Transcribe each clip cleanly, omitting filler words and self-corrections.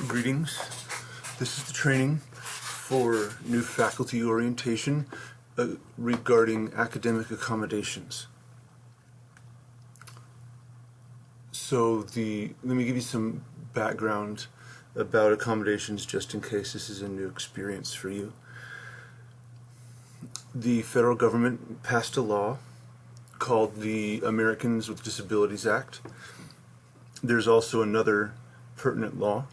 Greetings. This is the training for new faculty orientation regarding academic accommodations. So let me give you some background about accommodations just in case this is a new experience for you. The federal government passed a law called the Americans with Disabilities Act. There's also another pertinent law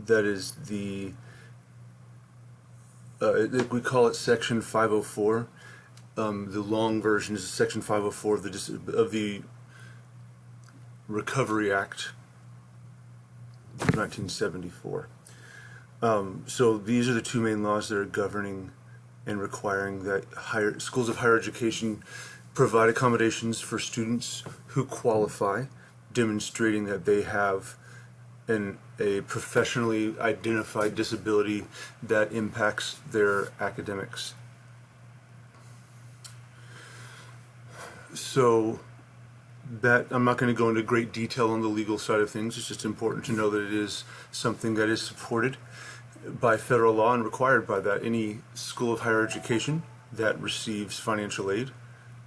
that is we call it Section 504. The long version is Section 504 of the Recovery Act of 1974. So these are the two main laws that are governing and requiring that schools of higher education provide accommodations for students who qualify, demonstrating that they have a professionally identified disability that impacts their academics. So I'm not going to go into great detail on the legal side of things. It's just important to know that it is something that is supported by federal law and required by that. Any school of higher education that receives financial aid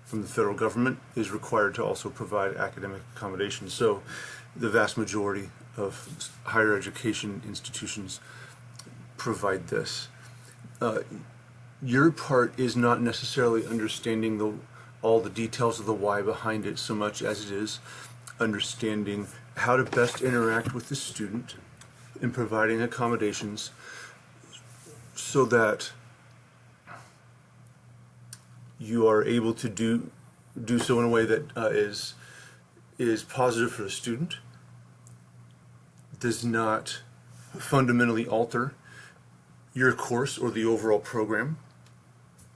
from the federal government is required to also provide academic accommodations. So the vast majority of higher education institutions provide this. Your part is not necessarily understanding all the details of the why behind it so much as it is understanding how to best interact with the student in providing accommodations so that you are able to do so in a way that is positive for the student, does not fundamentally alter your course or the overall program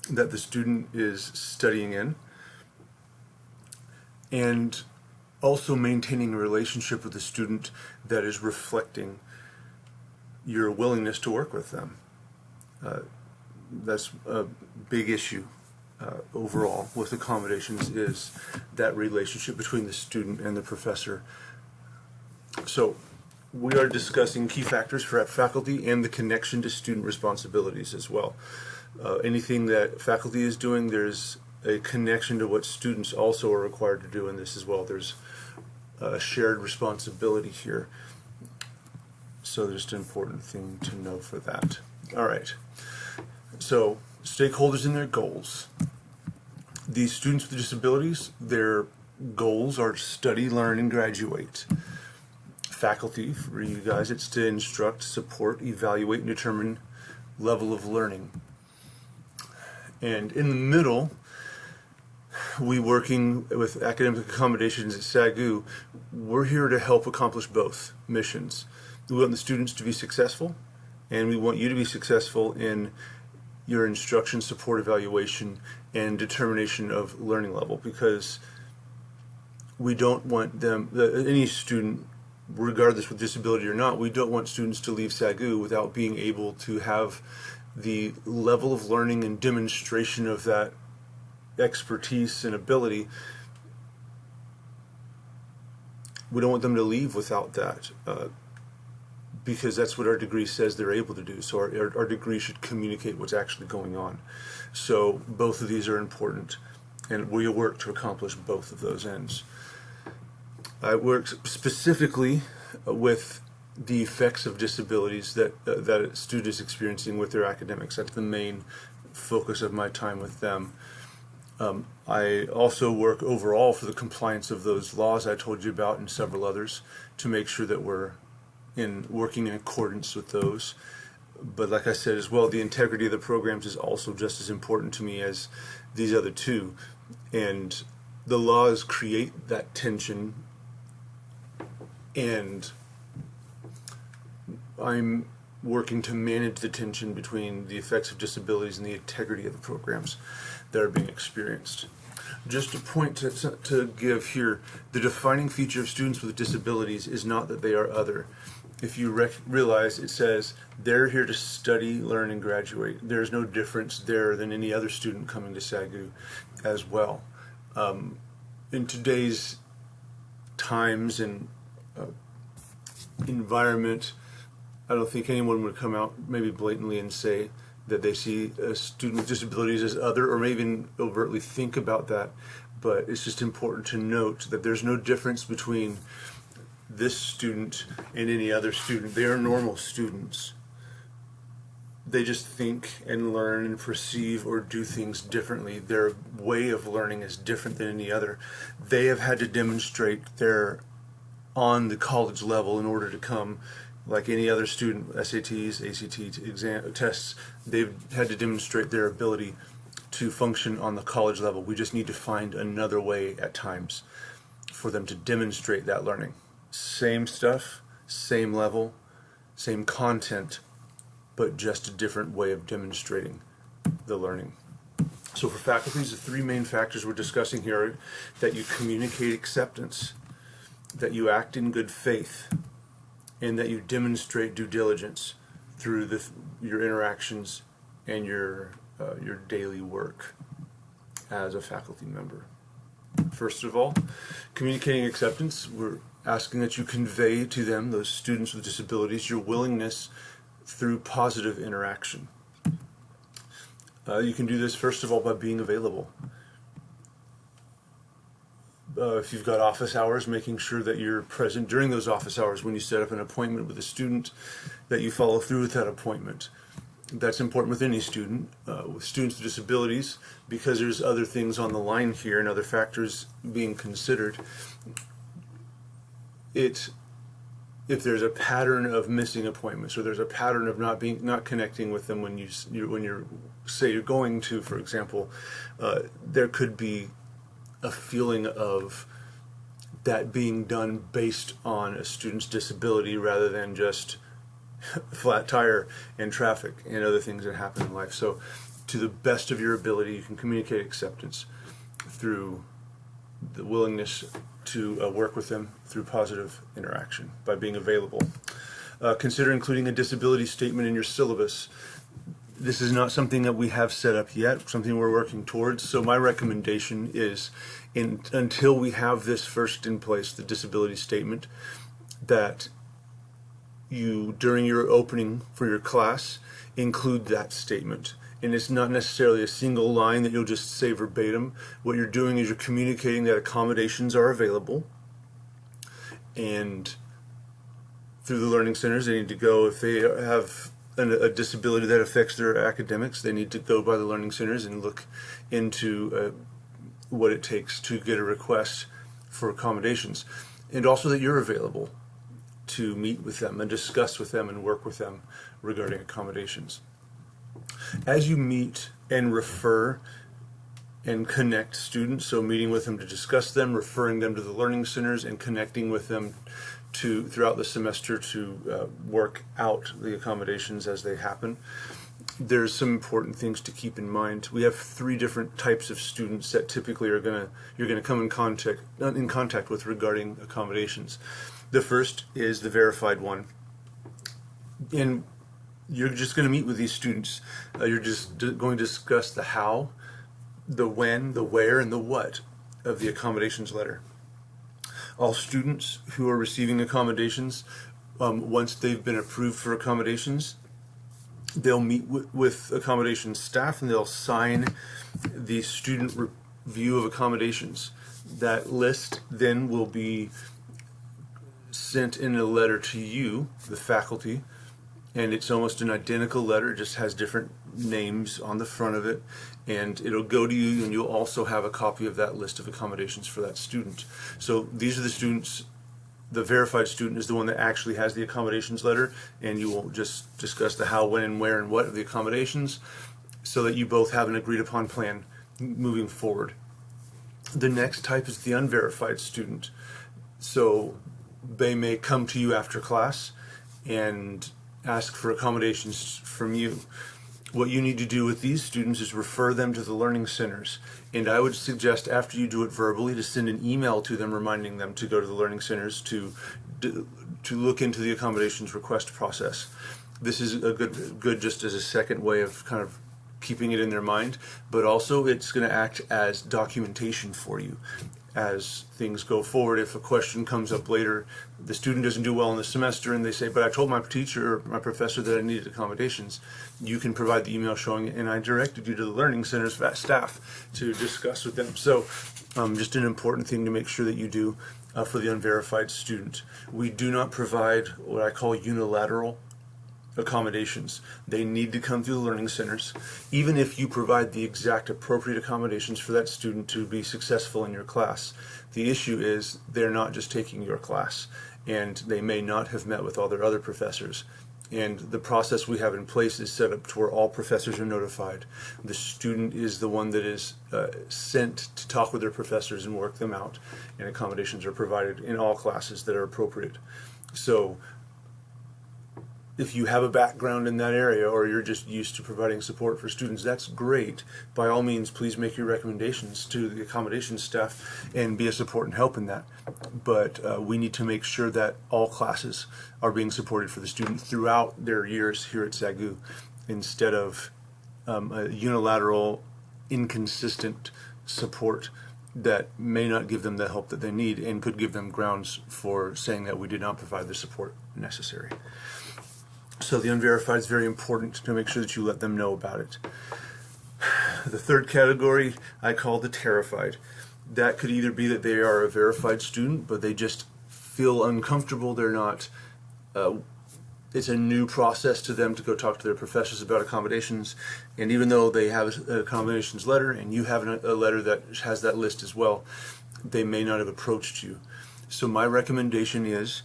that the student is studying in, and also maintaining a relationship with the student that is reflecting your willingness to work with them. That's a big issue overall with accommodations, is that relationship between the student and the professor. So we are discussing key factors for faculty and the connection to student responsibilities as well. Anything that faculty is doing, there's a connection to what students also are required to do in this as well. There's a shared responsibility here. So there's an important thing to know for that. All right. So stakeholders and their goals. These students with disabilities, their goals are to study, learn, and graduate. Faculty, for you guys, it's to instruct, support, evaluate, and determine level of learning. And in the middle, we working with academic accommodations at SAGU, we're here to help accomplish both missions. We want the students to be successful, and we want you to be successful in your instruction, support, evaluation, and determination of learning level, because we don't want any student, regardless with disability or not, we don't want students to leave SAGU without being able to have the level of learning and demonstration of that expertise and ability. We don't want them to leave without that, because that's what our degree says they're able to do. So our degree should communicate what's actually going on. So both of these are important, and we work to accomplish both of those ends. I work specifically with the effects of disabilities that a student is experiencing with their academics. That's the main focus of my time with them. I also work overall for the compliance of those laws I told you about and several others to make sure that we're working in accordance with those. But like I said as well, the integrity of the programs is also just as important to me as these other two. And the laws create that tension, and I'm working to manage the tension between the effects of disabilities and the integrity of the programs that are being experienced. Just a point to give here, the defining feature of students with disabilities is not that they are other. If you realize, it says they're here to study, learn, and graduate. There's no difference there than any other student coming to SAGU as well. In today's times and environment, I don't think anyone would come out maybe blatantly and say that they see a student with disabilities as other, or maybe even overtly think about that. But it's just important to note that there's no difference between this student and any other student. They are normal students. They just think and learn and perceive or do things differently. Their way of learning is different than any other. They have had to demonstrate they're on the college level in order to come, like any other student, SATs, ACT exam tests. They've had to demonstrate their ability to function on the college level. We just need to find another way at times for them to demonstrate that learning. Same stuff, same level, same content, but just a different way of demonstrating the learning. So for faculties, the three main factors we're discussing here are that you communicate acceptance, that you act in good faith, and that you demonstrate due diligence through your interactions and your daily work as a faculty member. First of all, communicating acceptance, we're asking that you convey to them, those students with disabilities, your willingness through positive interaction. You can do this, first of all, by being available. If you've got office hours, making sure that you're present during those office hours when you set up an appointment with a student, that you follow through with that appointment. That's important with any student. With students with disabilities, because there's other things on the line here and other factors being considered, if there's a pattern of missing appointments, or there's a pattern of not connecting with them when you're say you're going to, for example, there could be a feeling of that being done based on a student's disability rather than just flat tire and traffic and other things that happen in life. So to the best of your ability, you can communicate acceptance through the willingness to work with them through positive interaction by being available. Consider including a disability statement in your syllabus. This is not something that we have set up yet, something we're working towards. So my recommendation is, until we have this first in place, the disability statement, that you, during your opening for your class, include that statement. And it's not necessarily a single line that you'll just say verbatim. What you're doing is you're communicating that accommodations are available, and through the learning centers, they need to go, if they have a disability that affects their academics, they need to go by the learning centers and look into what it takes to get a request for accommodations. And also that you're available to meet with them and discuss with them and work with them regarding accommodations. As you meet and refer and connect students, so meeting with them to discuss them, referring them to the learning centers, and connecting with them throughout the semester to work out the accommodations as they happen, there's some important things to keep in mind. We have three different types of students that typically you're gonna come in contact with regarding accommodations. The first is the verified one, and you're just going to meet with these students. You're just going to discuss the how, the when, the where, and the what of the accommodations letter. All students who are receiving accommodations, once they've been approved for accommodations, they'll meet with accommodations staff and they'll sign the student review of accommodations. That list then will be sent in a letter to you, the faculty, and it's almost an identical letter. It just has different names on the front of it, and it'll go to you, and you'll also have a copy of that list of accommodations for that student. So these are the students. The verified student is the one that actually has the accommodations letter, and you will just discuss the how, when, and where, and what of the accommodations so that you both have an agreed upon plan moving forward. The next type is the unverified student. So they may come to you after class and ask for accommodations from you. What you need to do with these students is refer them to the learning centers. And I would suggest, after you do it verbally, to send an email to them reminding them to go to the learning centers to look into the accommodations request process. This is a good just as a second way of kind of keeping it in their mind, but also it's going to act as documentation for you. as things go forward. If a question comes up later, the student doesn't do well in the semester and they say, but I told my teacher or my professor that I needed accommodations, you can provide the email showing it, and I directed you to the Learning Center's staff to discuss with them. So just an important thing to make sure that you do for the unverified student. We do not provide what I call unilateral accommodations. They need to come through the learning centers. Even if you provide the exact appropriate accommodations for that student to be successful in your class, the issue is they're not just taking your class, and they may not have met with all their other professors. And the process we have in place is set up to where all professors are notified. The student is the one that is sent to talk with their professors and work them out, and accommodations are provided in all classes that are appropriate. So if you have a background in that area, or you're just used to providing support for students, that's great. By all means, please make your recommendations to the accommodations staff and be a support and help in that. But we need to make sure that all classes are being supported for the student throughout their years here at SAGU, instead of a unilateral, inconsistent support that may not give them the help that they need and could give them grounds for saying that we did not provide the support necessary. So the unverified is very important to make sure that you let them know about it. The third category I call the terrified. That could either be that they are a verified student, but they just feel uncomfortable. They're not, it's a new process to them to go talk to their professors about accommodations. And even though they have an accommodations letter and you have a letter that has that list as well, they may not have approached you. So my recommendation is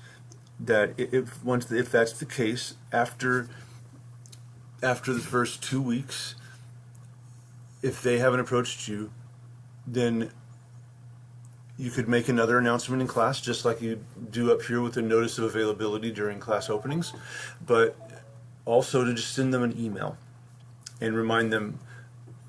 that if that's the case, after the first 2 weeks, if they haven't approached you, then you could make another announcement in class, just like you do up here with the notice of availability during class openings, but also to just send them an email and remind them,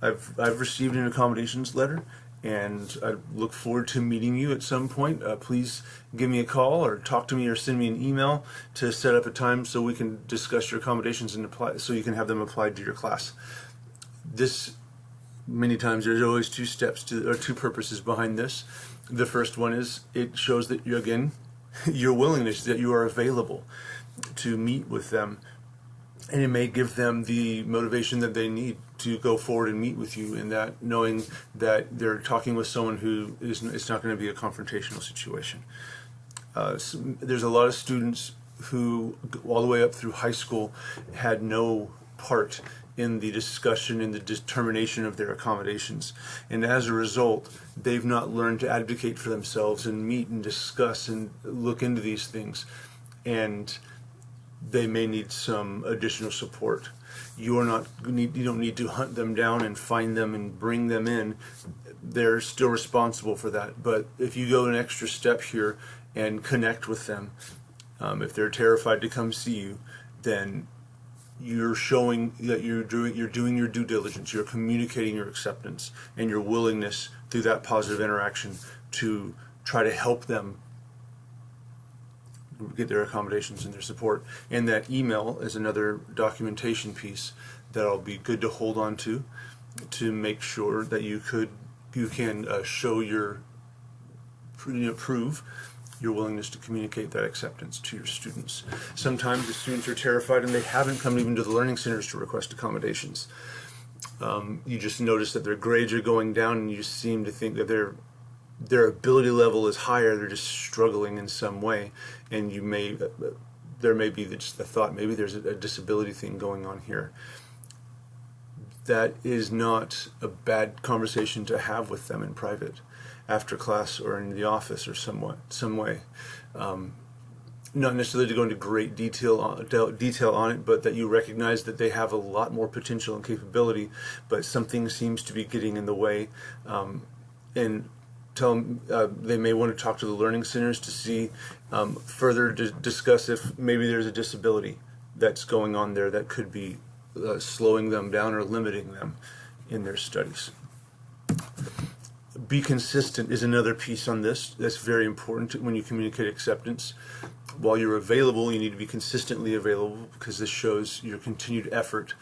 I've received an accommodations letter, and I look forward to meeting you at some point. Please give me a call or talk to me or send me an email to set up a time so we can discuss your accommodations and apply, so you can have them applied to your class. This, many times, there's always two purposes behind this. The first one is it shows that you, again, your willingness, that you are available to meet with them, and it may give them the motivation that they need to go forward and meet with you, in that knowing that they're talking with someone who it's not going to be a confrontational situation. There's a lot of students who, all the way up through high school, had no part in the discussion and the determination of their accommodations, and as a result, they've not learned to advocate for themselves and meet and discuss and look into these things, and they may need some additional support. You don't need to hunt them down and find them and bring them in. They're still responsible for that. But if you go an extra step here and connect with them, if they're terrified to come see you, then you're showing that you're doing your due diligence. You're communicating your acceptance and your willingness through that positive interaction to try to help them get their accommodations and their support. And that email is another documentation piece that'll be good to hold on to make sure that you can show prove your willingness to communicate that acceptance to your students. Sometimes the students are terrified and they haven't come even to the learning centers to request accommodations. You just notice that their grades are going down, and you seem to think that their ability level is higher. They're just struggling in some way, and there may be just the thought, maybe there's a disability thing going on here. That is not a bad conversation to have with them in private, after class or in the office or some way. Not necessarily to go into great detail on it, but that you recognize that they have a lot more potential and capability, but something seems to be getting in the way, and tell them they may want to talk to the learning centers to see further discuss if maybe there's a disability that's going on there that could be slowing them down or limiting them in their studies. Be consistent is another piece on this. That's very important when you communicate acceptance. While you're available, you need to be consistently available, because this shows your continued effort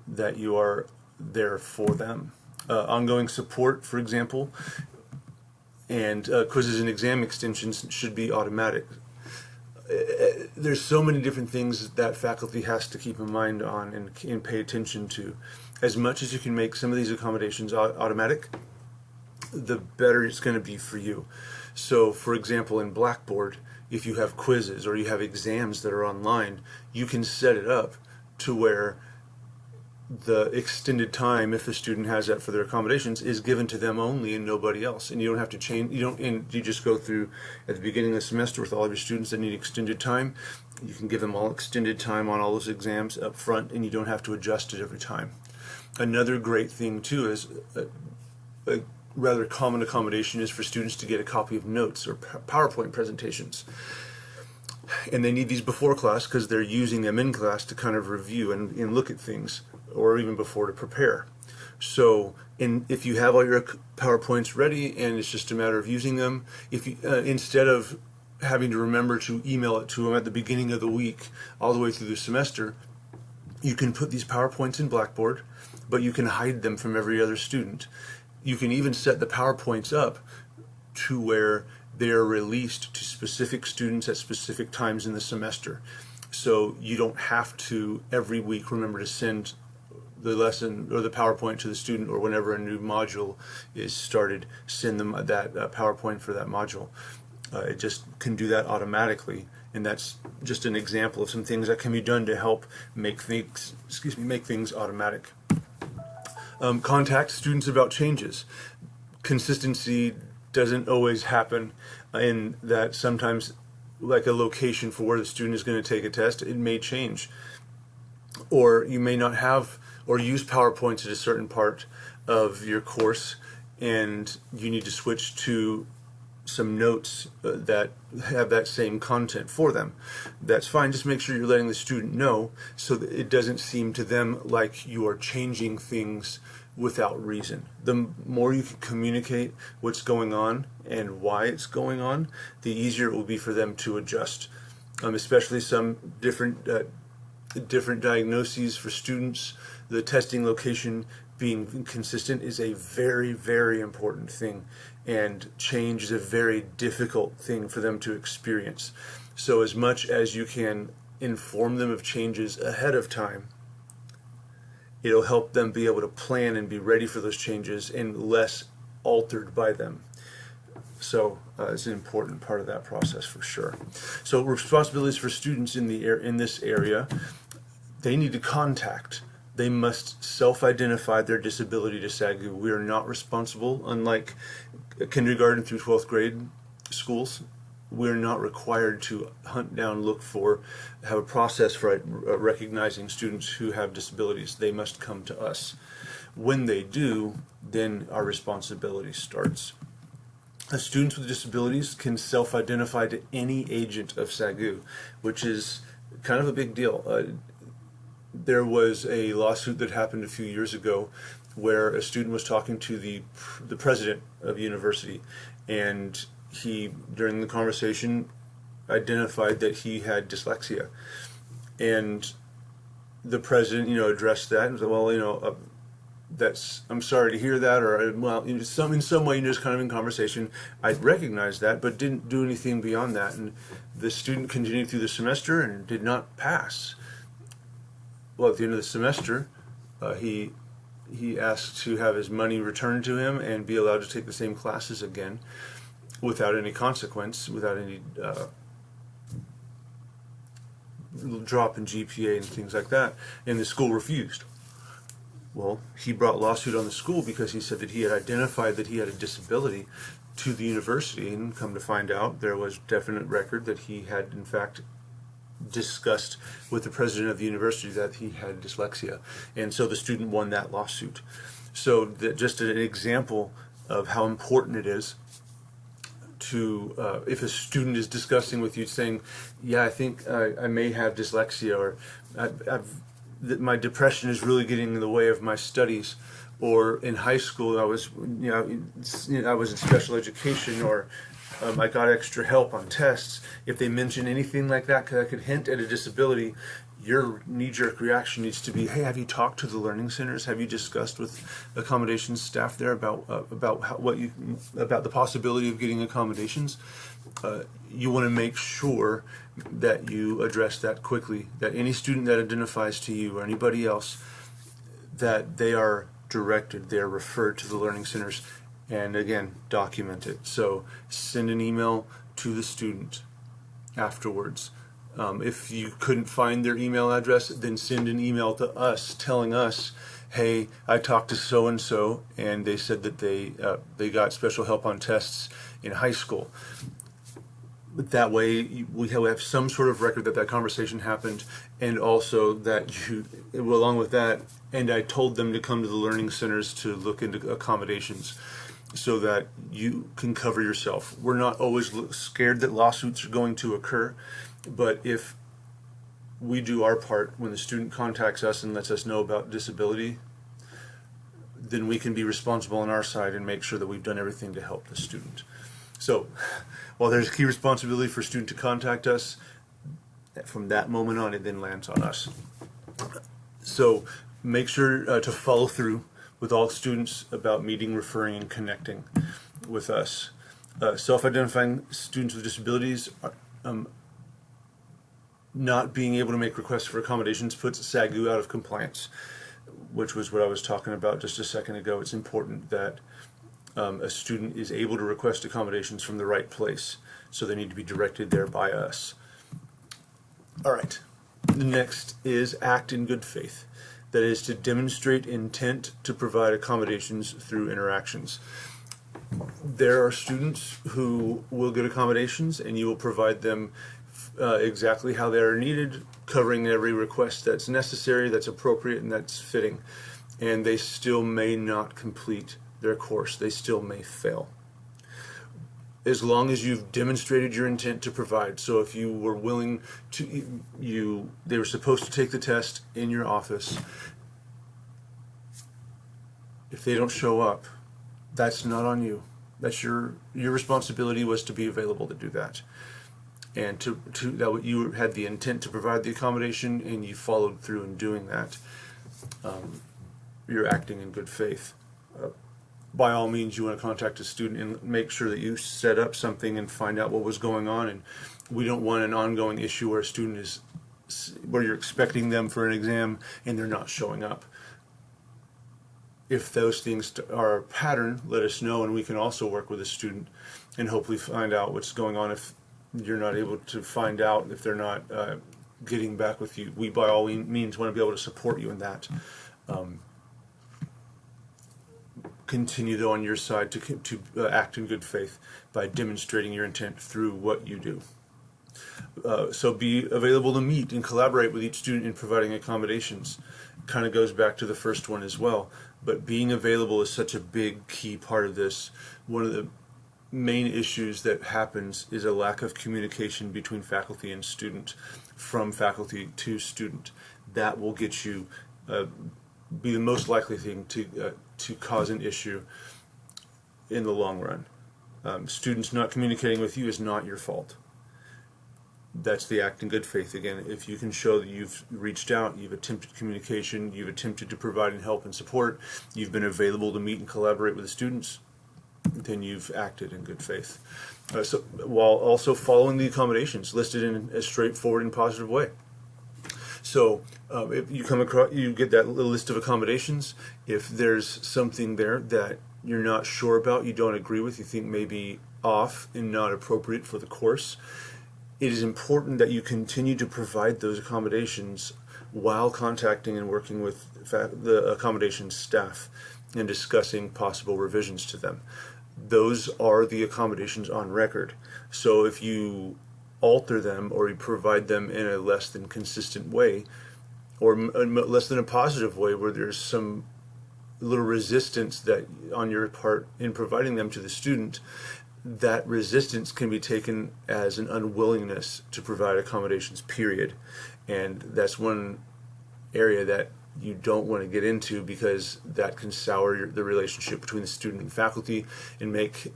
that you are there for them. Ongoing support, for example, and quizzes and exam extensions should be automatic. There's so many different things that faculty has to keep in mind on and pay attention to. As much as you can make some of these accommodations automatic, the better it's going to be for you. So, for example, in Blackboard, if you have quizzes or you have exams that are online, you can set it up to where the extended time, if a student has that for their accommodations, is given to them only and nobody else. And you don't have to change, and you just go through at the beginning of the semester with all of your students that need extended time. You can give them all extended time on all those exams up front, and you don't have to adjust it every time. Another great thing too is a rather common accommodation is for students to get a copy of notes or PowerPoint presentations. And they need these before class because they're using them in class to kind of review and look at things, or even before to prepare. So if you have all your PowerPoints ready and it's just a matter of using them, if you, instead of having to remember to email it to them at the beginning of the week all the way through the semester, you can put these PowerPoints in Blackboard, but you can hide them from every other student. You can even set the PowerPoints up to where they are released to specific students at specific times in the semester. So you don't have to every week remember to send the lesson or the PowerPoint to the student, or whenever a new module is started, send them that PowerPoint for that module. It just can do that automatically, and that's just an example of some things that can be done to help make things automatic. Contact students about changes. Consistency doesn't always happen in that sometimes, like a location for where the student is going to take a test, it may change. Or you may not have or use PowerPoints at a certain part of your course, and you need to switch to some notes that have that same content for them. That's fine. Just make sure you're letting the student know so that it doesn't seem to them like you are changing things without reason. The more you can communicate what's going on and why it's going on, the easier it will be for them to adjust. Especially some different diagnoses for students. The testing location being consistent is a very, very important thing, and change is a very difficult thing for them to experience. So as much as you can inform them of changes ahead of time, it'll help them be able to plan and be ready for those changes and less altered by them. So it's an important part of that process for sure. So responsibilities for students in this area: they need to contact. They must self-identify their disability to SAGU. We are not responsible, unlike kindergarten through 12th grade schools. We're not required to hunt down, have a process for recognizing students who have disabilities. They must come to us. When they do, then our responsibility starts. Students with disabilities can self-identify to any agent of SAGU, which is kind of a big deal. There was a lawsuit that happened a few years ago where a student was talking to the president of the university, and he, during the conversation, identified that he had dyslexia. And the president, addressed that and said, well, I'm sorry to hear that, or, well, in some way, just kind of in conversation, I recognized that, but didn't do anything beyond that. And the student continued through the semester and did not pass. Well, at the end of the semester, he asked to have his money returned to him and be allowed to take the same classes again without any consequence, without any drop in GPA and things like that. And the school refused. Well, he brought lawsuit on the school because he said that he had identified that he had a disability to the university, and come to find out there was definite record that he had, in fact, discussed with the president of the university that he had dyslexia, and so the student won that lawsuit. So just an example of how important it is to, if a student is discussing with you, saying, yeah, I think I may have dyslexia, or my depression is really getting in the way of my studies, or in high school I was in special education, or I got extra help on tests. If they mention anything like that could hint at a disability, your knee-jerk reaction needs to be, hey, have you talked to the learning centers? Have you discussed with accommodations staff there about about the possibility of getting accommodations? You want to make sure that you address that quickly, that any student that identifies to you or anybody else, that they are directed, they are referred to the learning centers, and again, document it. So send an email to the student afterwards. If you couldn't find their email address, then send an email to us telling us, hey, I talked to so-and-so and they said that they got special help on tests in high school. That way we have some sort of record that conversation happened, and also that you, along with that, and I told them to come to the learning centers to look into accommodations so that you can cover yourself. We're not always scared that lawsuits are going to occur, but if we do our part when the student contacts us and lets us know about disability, then we can be responsible on our side and make sure that we've done everything to help the student. So while there's a key responsibility for a student to contact us, from that moment on it then lands on us. So make sure to follow through with all students about meeting, referring, and connecting with us. Self-identifying students with disabilities, not being able to make requests for accommodations puts SAGU out of compliance, which was what I was talking about just a second ago. It's important that a student is able to request accommodations from the right place, so they need to be directed there by us. All right, the next is act in good faith. That is to demonstrate intent to provide accommodations through interactions. There are students who will get accommodations and you will provide them exactly how they are needed, covering every request that's necessary, that's appropriate, and that's fitting. And they still may not complete their course. They still may fail. As long as you've demonstrated your intent to provide. So if you were willing to, they were supposed to take the test in your office. If they don't show up, that's not on you. That's your responsibility was to be available to do that. And that you had the intent to provide the accommodation and you followed through in doing that. You're acting in good faith. By all means, you want to contact a student and make sure that you set up something and find out what was going on. And we don't want an ongoing issue where a student is, where you're expecting them for an exam and they're not showing up. If those things are a pattern, let us know, and we can also work with a student and hopefully find out what's going on. If you're not able to find out, if they're not getting back with you, we by all means want to be able to support you in that. Continue though on your side to act in good faith by demonstrating your intent through what you do. So be available to meet and collaborate with each student in providing accommodations. Kind of goes back to the first one as well, but being available is such a big key part of this. One of the main issues that happens is a lack of communication between faculty and student, from faculty to student. That will get you be the most likely thing to cause an issue in the long run. Students not communicating with you is not your fault. That's the act in good faith. Again, if you can show that you've reached out, you've attempted communication, you've attempted to provide help and support, you've been available to meet and collaborate with the students, then you've acted in good faith. So, while also following the accommodations listed in a straightforward and positive way. So if you come across, you get that little list of accommodations. If there's something there that you're not sure about, you don't agree with, you think may be off and not appropriate for the course, it is important that you continue to provide those accommodations while contacting and working with the accommodations staff and discussing possible revisions to them. Those are the accommodations on record. So if you alter them or you provide them in a less than consistent way, or less than a positive way, where there's some little resistance that on your part in providing them to the student, that resistance can be taken as an unwillingness to provide accommodations, period. And that's one area that you don't want to get into, because that can sour the relationship between the student and faculty and make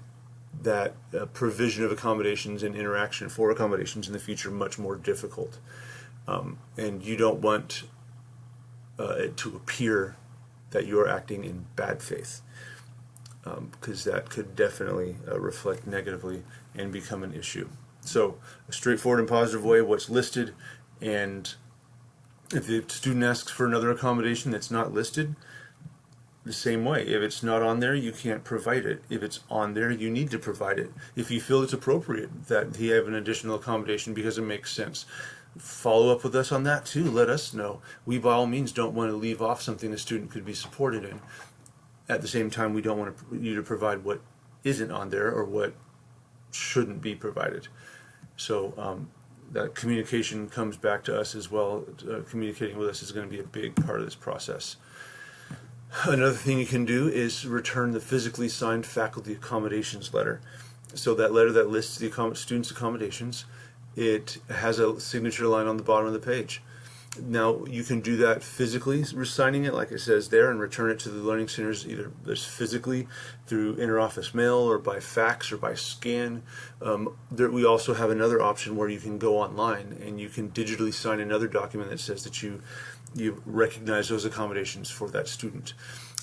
that provision of accommodations and interaction for accommodations in the future much more difficult. And you don't want it to appear that you're acting in bad faith, because that could definitely reflect negatively and become an issue. So, a straightforward and positive way, what's listed, and if the student asks for another accommodation that's not listed, the same way. If it's not on there, you can't provide it. If it's on there, you need to provide it. If you feel it's appropriate that he have an additional accommodation because it makes sense, follow up with us on that too. Let us know. We, by all means, don't want to leave off something a student could be supported in. At the same time, we don't want you to provide what isn't on there or what shouldn't be provided. So that communication comes back to us as well. Communicating with us is going to be a big part of this process. Another thing you can do is return the physically signed faculty accommodations letter. So that letter that lists the students' accommodations, it has a signature line on the bottom of the page. Now, you can do that physically, signing it like it says there, and return it to the learning centers either physically through interoffice mail or by fax or by scan. We also have another option where you can go online and you can digitally sign another document that says that you recognize those accommodations for that student.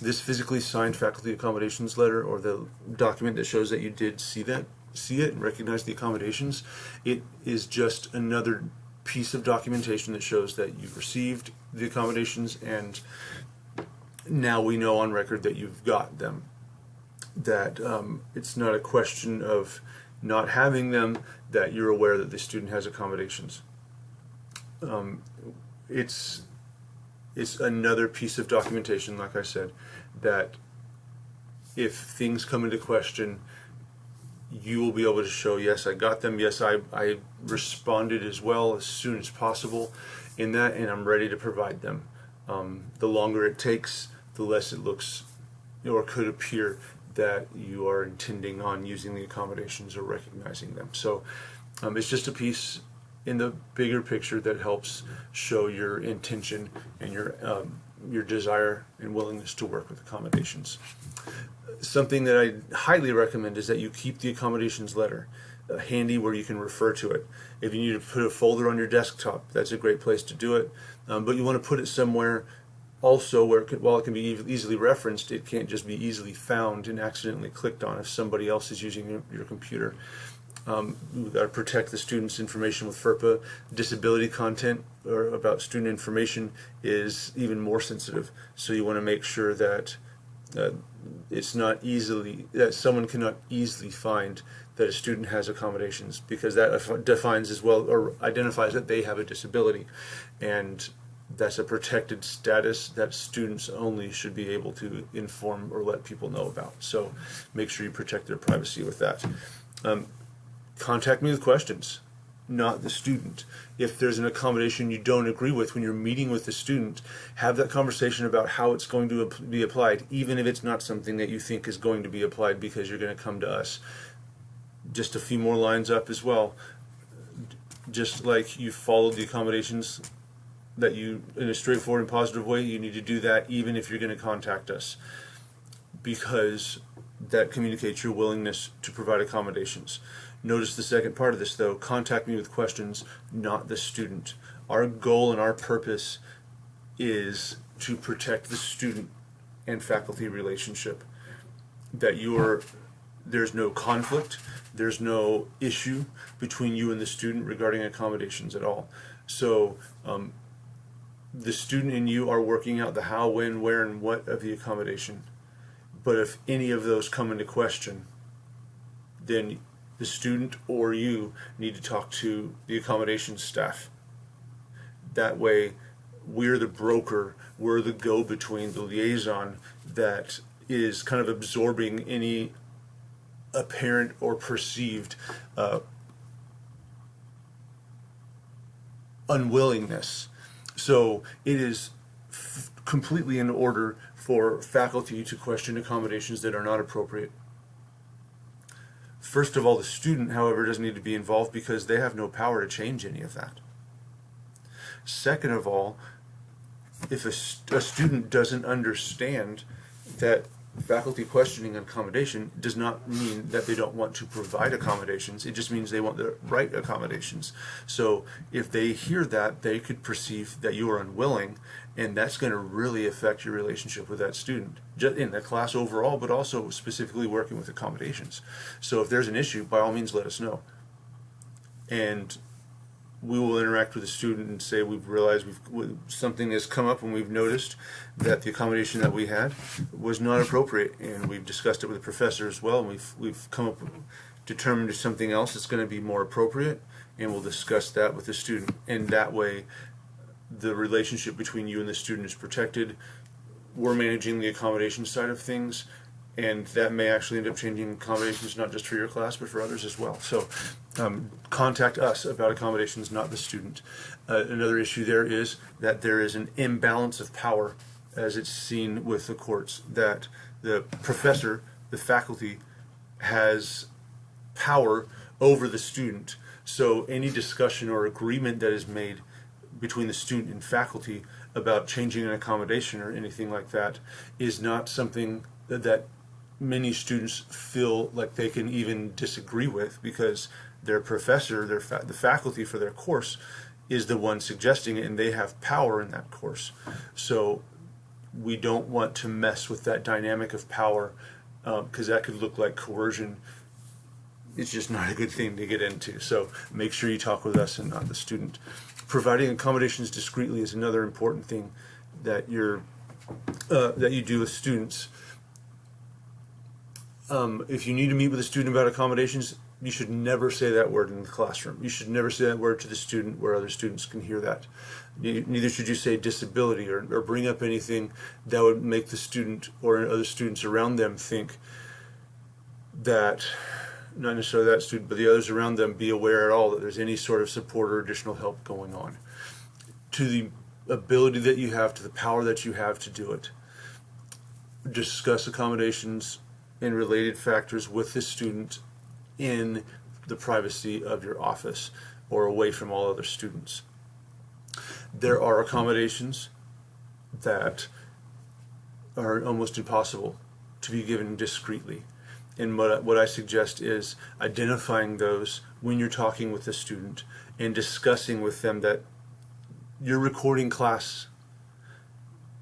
This physically signed faculty accommodations letter, or the document that shows that you did see it and recognize the accommodations, it is just another piece of documentation that shows that you've received the accommodations, and now we know on record that you've got them. That it's not a question of not having them, that you're aware that the student has accommodations. It's another piece of documentation, like I said, that if things come into question, you will be able to show, yes, I got them, yes, I responded as well as soon as possible in that, and I'm ready to provide them. The longer it takes, the less it looks or could appear that you are intending on using the accommodations or recognizing them. So it's just a piece in the bigger picture that helps show your intention and your desire and willingness to work with accommodations. Something that I highly recommend is that you keep the accommodations letter handy where you can refer to it. If you need to put a folder on your desktop, that's a great place to do it. But you want to put it somewhere also where while it can be easily referenced, it can't just be easily found and accidentally clicked on if somebody else is using your computer. We've got to protect the student's information with FERPA. Disability content or about student information is even more sensitive. So you want to make sure that it's not easily, that someone cannot easily find that a student has accommodations, because that defines as well, or identifies that they have a disability, and that's a protected status that students only should be able to inform or let people know about. So make sure you protect their privacy with that. Contact me with questions, not the student. If there's an accommodation you don't agree with when you're meeting with the student, have that conversation about how it's going to be applied, even if it's not something that you think is going to be applied because you're going to come to us. Just a few more lines up as well. Just like you followed the accommodations that you, in a straightforward and positive way, you need to do that even if you're going to contact us, because that communicates your willingness to provide accommodations. Notice the second part of this, though: contact me with questions, not the student. Our goal and our purpose is to protect the student and faculty relationship. That there's no conflict, there's no issue between you and the student regarding accommodations at all. So the student and you are working out the how, when, where, and what of the accommodation. But if any of those come into question, then the student or you need to talk to the accommodations staff. That way, we're the broker, we're the go-between, the liaison that is kind of absorbing any apparent or perceived unwillingness. So it is completely in order for faculty to question accommodations that are not appropriate. First of all, the student, however, doesn't need to be involved because they have no power to change any of that. Second of all, if a student doesn't understand that faculty questioning an accommodation does not mean that they don't want to provide accommodations. It just means they want the right accommodations. So if they hear that, they could perceive that you are unwilling, and that's going to really affect your relationship with that student, just in the class overall, but also specifically working with accommodations. So if there's an issue, by all means, let us know. And we will interact with the student and say we've realized something has come up and we've noticed that the accommodation that we had was not appropriate, and we've discussed it with the professor as well, and we've come up with, determined something else that's going to be more appropriate, and we'll discuss that with the student. And that way the relationship between you and the student is protected. We're managing the accommodation side of things, and that may actually end up changing accommodations not just for your class but for others as well. So contact us about accommodations, not the student. Another issue there is that there is an imbalance of power, as it's seen with the courts, that the professor, the faculty, has power over the student. So any discussion or agreement that is made between the student and faculty about changing an accommodation or anything like that is not something that many students feel like they can even disagree with, because their professor, the faculty for their course, is the one suggesting it, and they have power in that course. So we don't want to mess with that dynamic of power, because that could look like coercion. It's just not a good thing to get into. So make sure you talk with us and not the student. Providing accommodations discreetly is another important thing that you do with students. If you need to meet with a student about accommodations, you should never say that word in the classroom. You should never say that word to the student where other students can hear that. Neither should you say disability or bring up anything that would make the student or other students around them think that, not necessarily that student, but the others around them, be aware at all that there's any sort of support or additional help going on. To the ability that you have, to the power that you have to do it. Discuss accommodations and related factors with the student in the privacy of your office or away from all other students. There are accommodations that are almost impossible to be given discreetly. And what I suggest is identifying those when you're talking with the student and discussing with them that you're recording class.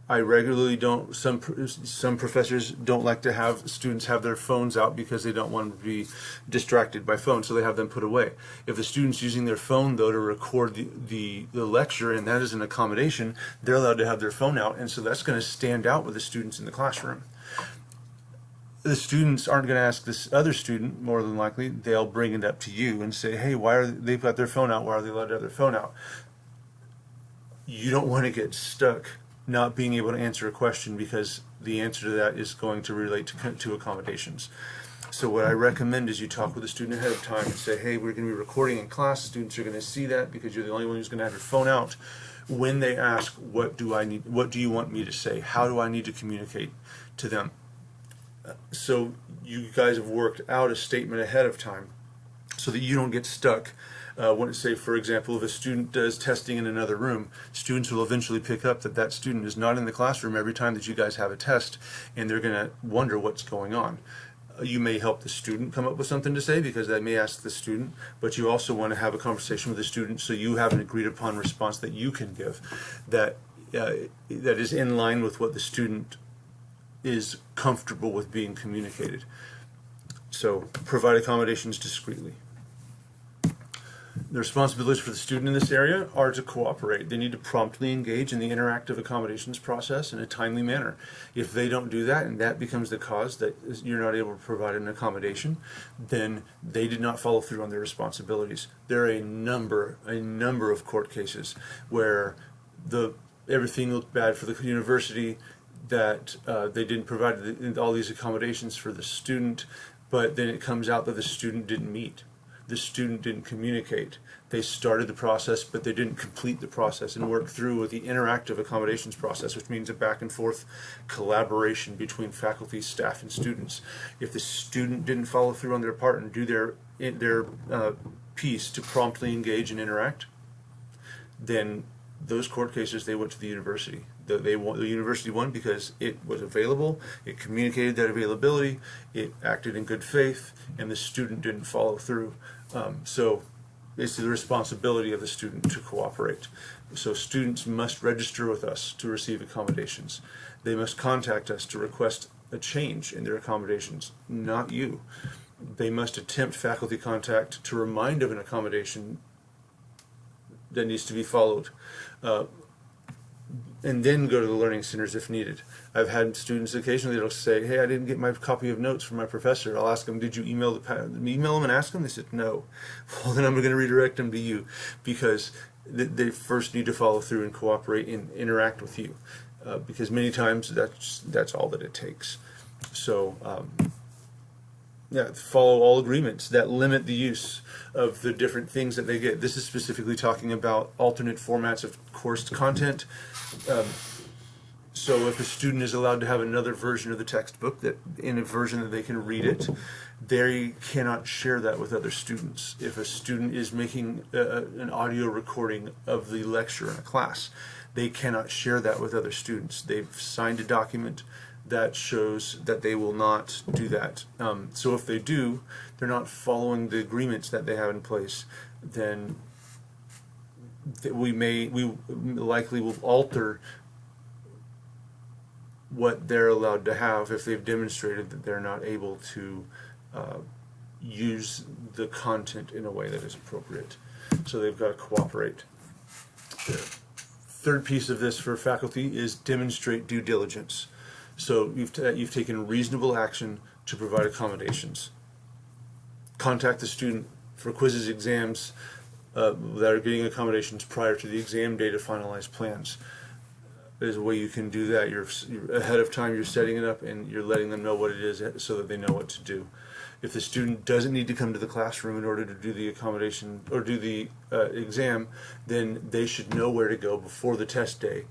I regularly don't, some professors don't like to have students have their phones out because they don't want to be distracted by phones, so they have them put away. If the student's using their phone, though, to record the lecture, and that is an accommodation, they're allowed to have their phone out, and so that's going to stand out with the students in the classroom. The students aren't going to ask this other student, more than likely. They'll bring it up to you and say, hey, why are they've got their phone out? Why are they allowed to have their phone out? You don't want to get stuck not being able to answer a question because the answer to that is going to relate to accommodations. So what I recommend is you talk with the student ahead of time and say, hey, we're going to be recording in class. Students are going to see that because you're the only one who's going to have your phone out. When they ask, what do you want me to say? How do I need to communicate to them? So you guys have worked out a statement ahead of time so that you don't get stuck. Say, for example, if a student does testing in another room, students will eventually pick up that that student is not in the classroom every time that you guys have a test, and they're going to wonder what's going on. You may help the student come up with something to say because they may ask the student, but you also want to have a conversation with the student so you have an agreed upon response that you can give that is in line with what the student is comfortable with being communicated. So provide accommodations discreetly. The responsibilities for the student in this area are to cooperate. They need to promptly engage in the interactive accommodations process in a timely manner. If they don't do that, and that becomes the cause that you're not able to provide an accommodation, then they did not follow through on their responsibilities. There are a number of court cases where everything looked bad for the university, that they didn't provide all these accommodations for the student, but then it comes out that the student didn't meet. The student didn't communicate. They started the process, but they didn't complete the process and work through with the interactive accommodations process, which means a back and forth collaboration between faculty, staff, and students. If the student didn't follow through on their part and do their piece to promptly engage and interact, then those court cases, they went to the university. The university won because it was available, it communicated that availability, it acted in good faith, and the student didn't follow through. So it's the responsibility of the student to cooperate. So students must register with us to receive accommodations. They must contact us to request a change in their accommodations, not you. They must attempt faculty contact to remind of an accommodation that needs to be followed, and then go to the learning centers if needed. I've had students occasionally that'll say, "Hey, I didn't get my copy of notes from my professor." I'll ask them, "Did you email them and ask them?" They said, "No." Well, then I'm going to redirect them to you, because they first need to follow through and cooperate and interact with you, because many times that's all that it takes. So yeah, follow all agreements that limit the use of the different things that they get. This is specifically talking about alternate formats of course content. So if a student is allowed to have another version of the textbook, that in a version that they can read it, they cannot share that with other students. If a student is making an audio recording of the lecture in a class, they cannot share that with other students. They've signed a document that shows that they will not do that. So if they do, they're not following the agreements that they have in place, then we likely will alter what they're allowed to have if they've demonstrated that they're not able to use the content in a way that is appropriate. So they've got to cooperate. The third piece of this for faculty is demonstrate due diligence. So you've taken reasonable action to provide accommodations. Contact the student for quizzes, exams that are getting accommodations prior to the exam day to finalize plans. There's a way you can do that. You're ahead of time, you're setting it up, and you're letting them know what it is so that they know what to do. If the student doesn't need to come to the classroom in order to do the accommodation or do the exam, then they should know where to go before the test day,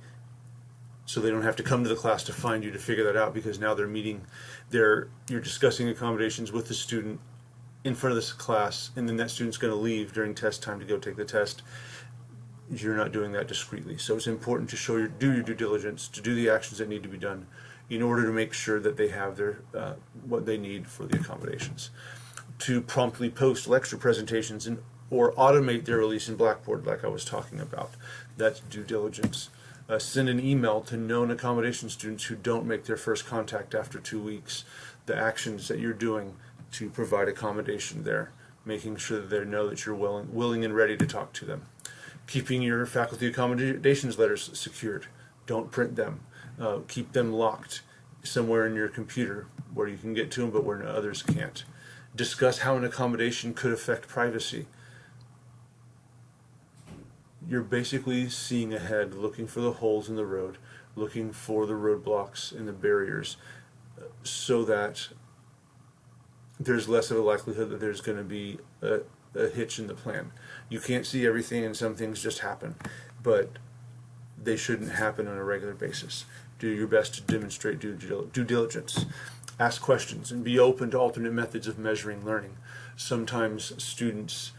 so they don't have to come to the class to find you to figure that out, because now you're discussing accommodations with the student in front of this class, and then that student's going to leave during test time to go take the test. You're not doing that discreetly. So it's important to do your due diligence, to do the actions that need to be done in order to make sure that they have their what they need for the accommodations. To promptly post lecture presentations or automate their release in Blackboard, like I was talking about. That's due diligence. Send an email to known accommodation students who don't make their first contact after 2 weeks, the actions that you're doing to provide accommodation there, making sure that they know that you're willing and ready to talk to them. Keeping your faculty accommodations letters secured. Don't print them. Keep them locked somewhere in your computer where you can get to them but where others can't. Discuss how an accommodation could affect privacy. You're basically seeing ahead, looking for the holes in the road, looking for the roadblocks and the barriers, so that there's less of a likelihood that there's going to be a hitch in the plan. You can't see everything, and some things just happen, but they shouldn't happen on a regular basis. Do your best to demonstrate due diligence. Ask questions and be open to alternate methods of measuring learning. Sometimes students,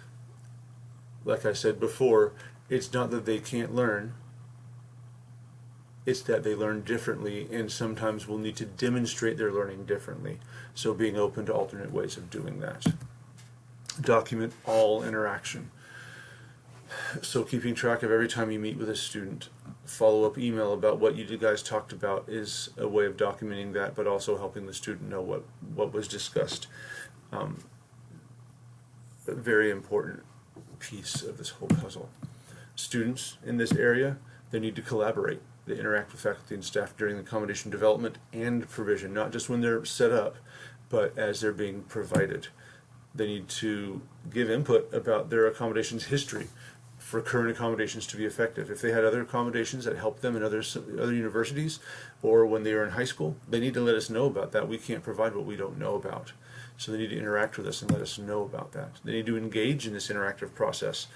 like I said before, it's not that they can't learn, it's that they learn differently, and sometimes we'll need to demonstrate their learning differently. So being open to alternate ways of doing that. Document all interaction. So keeping track of every time you meet with a student. Follow-up email about what you guys talked about is a way of documenting that, but also helping the student know what was discussed. A very important piece of this whole puzzle. Students in this area, they need to collaborate. They interact with faculty and staff during the accommodation development and provision, not just when they're set up, but as they're being provided. They need to give input about their accommodations history for current accommodations to be effective. If they had other accommodations that helped them in other universities or when they were in high school, they need to let us know about that. We can't provide what we don't know about. So they need to interact with us and let us know about that. They need to engage in this interactive process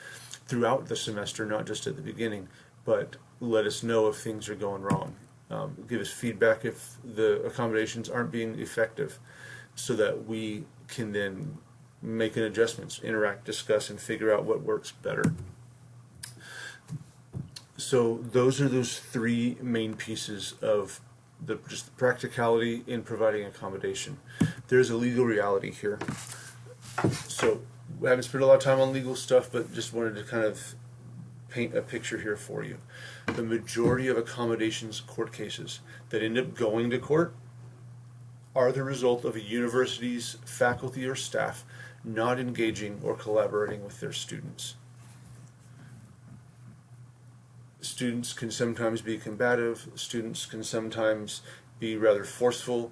throughout the semester, not just at the beginning, but let us know if things are going wrong. Give us feedback if the accommodations aren't being effective, so that we can then make an adjustments, interact, discuss, and figure out what works better. So So those are those three main pieces of just the practicality in providing accommodation. There's a legal reality here. So I haven't spent a lot of time on legal stuff, but just wanted to kind of paint a picture here for you. The majority of accommodations court cases that end up going to court are the result of a university's faculty or staff not engaging or collaborating with their students. Students can sometimes be combative, students can sometimes be rather forceful,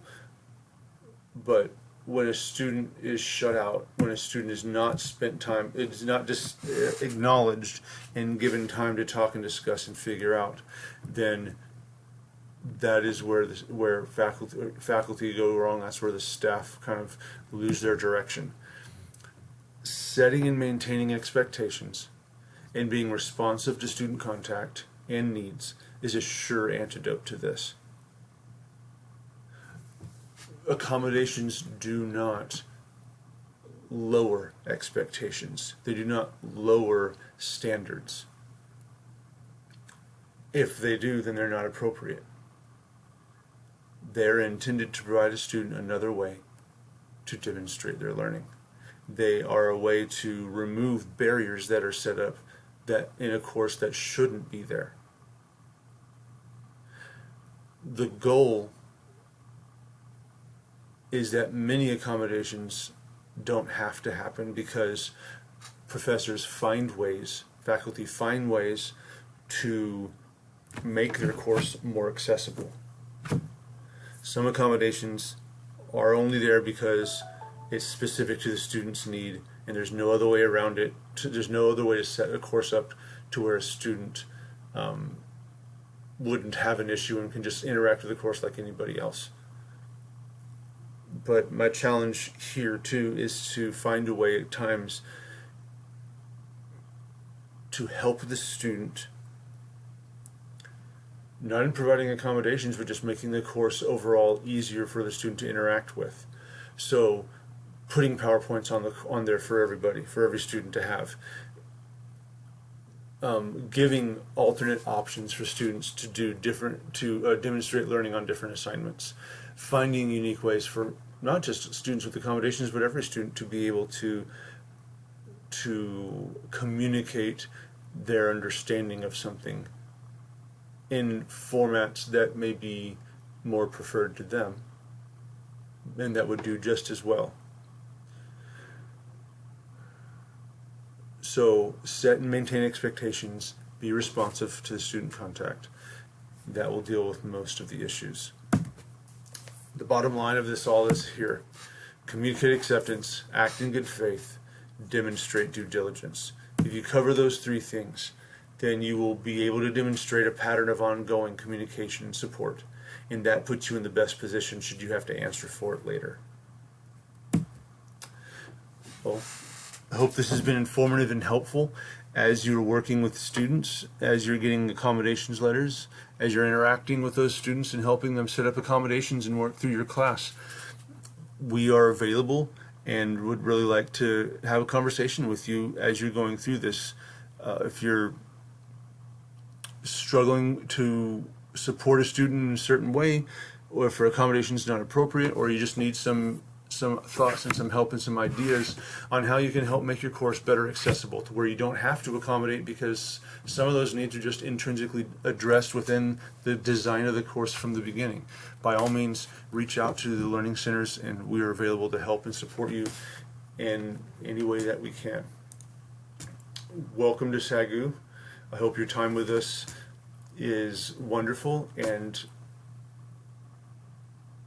but when a student is shut out, when a student is not spent time, it is not just acknowledged and given time to talk and discuss and figure out, then that is where faculty go wrong. That's where the staff kind of lose their direction. Setting and maintaining expectations and being responsive to student contact and needs is a sure antidote to this. Accommodations do not lower expectations. They do not lower standards. If they do, then they're not appropriate. They're intended to provide a student another way to demonstrate their learning. They are a way to remove barriers that are set up that in a course that shouldn't be there. The goal is that many accommodations don't have to happen because professors find ways, faculty find ways to make their course more accessible. Some accommodations are only there because it's specific to the student's need and there's no other way around it. There's no other way to set a course up to where a student wouldn't have an issue and can just interact with the course like anybody else. But my challenge here too is to find a way at times to help the student, not in providing accommodations, but just making the course overall easier for the student to interact with. So putting PowerPoints on there for everybody, for every student to have. Giving alternate options for students to do demonstrate learning on different assignments. Finding unique ways for not just students with accommodations, but every student to be able to communicate their understanding of something in formats that may be more preferred to them and that would do just as well. So set and maintain expectations, be responsive to the student contact. That will deal with most of the issues. The bottom line of this all is here. Communicate acceptance, act in good faith, demonstrate due diligence. If you cover those three things, then you will be able to demonstrate a pattern of ongoing communication and support, and that puts you in the best position should you have to answer for it later. Well, I hope this has been informative and helpful as you're working with students, as you're getting accommodations letters, as you're interacting with those students and helping them set up accommodations and work through your class. We are available and would really like to have a conversation with you as you're going through this. If you're struggling to support a student in a certain way, or if accommodation is not appropriate, or you just need some thoughts and some help and some ideas on how you can help make your course better accessible to where you don't have to accommodate because some of those needs are just intrinsically addressed within the design of the course from the beginning. By all means, reach out to the learning centers and we are available to help and support you in any way that we can. Welcome to SAGU. I hope your time with us is wonderful and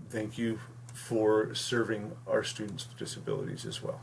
thank you for serving our students with disabilities as well.